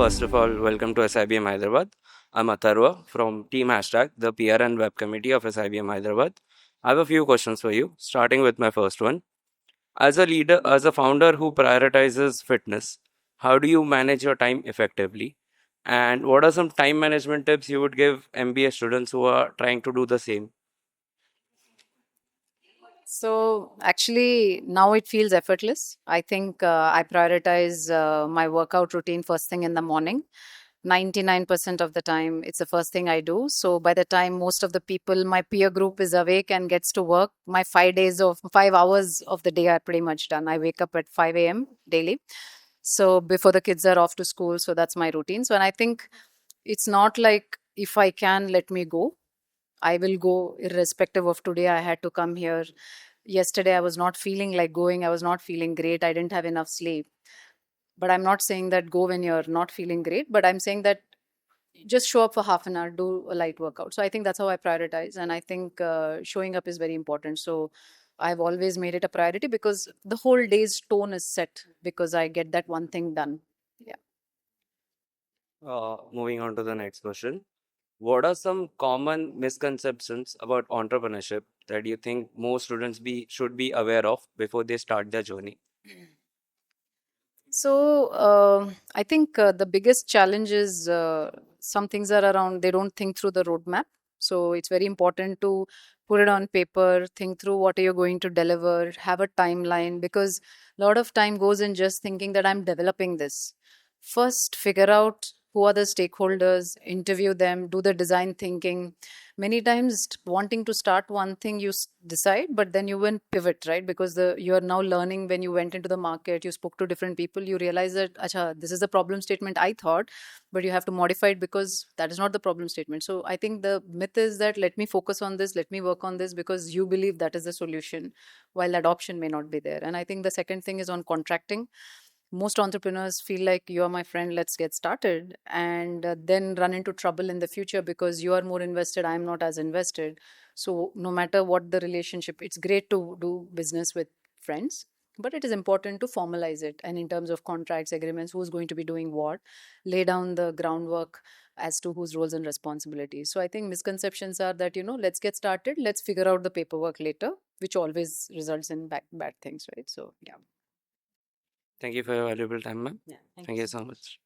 First of all, welcome to SIBM Hyderabad. I'm Atharva from Team Hashtag, the PR and Web Committee of SIBM Hyderabad. I have a few questions for you, starting with my first one. As a leader, as a founder who prioritizes fitness, how do you manage your time effectively? And what are some time management tips you would give MBA students who are trying to do the same? So actually, now it feels effortless. I think I prioritize my workout routine first thing in the morning. 99% of the time, it's the first thing I do. So by the time most of the people, my peer group is awake and gets to work, my 5 hours of the day are pretty much done. I wake up at 5 a.m. daily. So before the kids are off to school, so that's my routine. So, and I think it's not like if I can, let me go. I will go irrespective of today. I had to come here. Yesterday, I was not feeling like going. I was not feeling great. I didn't have enough sleep. But I'm not saying that go when you're not feeling great, but I'm saying that just show up for half an hour, do a light workout. So I think that's how I prioritize. And I think showing up is very important. So I've always made it a priority because the whole day's tone is set because I get that one thing done. Yeah. Moving on to the next question. What are some common misconceptions about entrepreneurship that you think most students should be aware of before they start their journey? So I think the biggest challenge is some things are around, they don't think through the roadmap. So it's very important to put it on paper, think through what are you going to deliver, have a timeline, because a lot of time goes in just thinking that I'm developing this. First, figure out who are the stakeholders, interview them, do the design thinking. Many times, wanting to start one thing, you decide, but then you went pivot, right? Because you are now learning. When you went into the market, you spoke to different people, you realize that, acha, this is the problem statement I thought, but you have to modify it because that is not the problem statement. So I think the myth is that let me focus on this, let me work on this because you believe that is the solution, while that option may not be there. And I think the second thing is on contracting. Most entrepreneurs feel like you are my friend, let's get started, and then run into trouble in the future because you are more invested, I'm not as invested. So no matter what the relationship, it's great to do business with friends, but it is important to formalize it, and in terms of contracts, agreements, who's going to be doing what, lay down the groundwork as to whose roles and responsibilities. So I think misconceptions are that, let's get started, let's figure out the paperwork later, which always results in bad things, right? So yeah. Thank you for your valuable time, ma'am. Yeah, thank Thank you you so so much. much.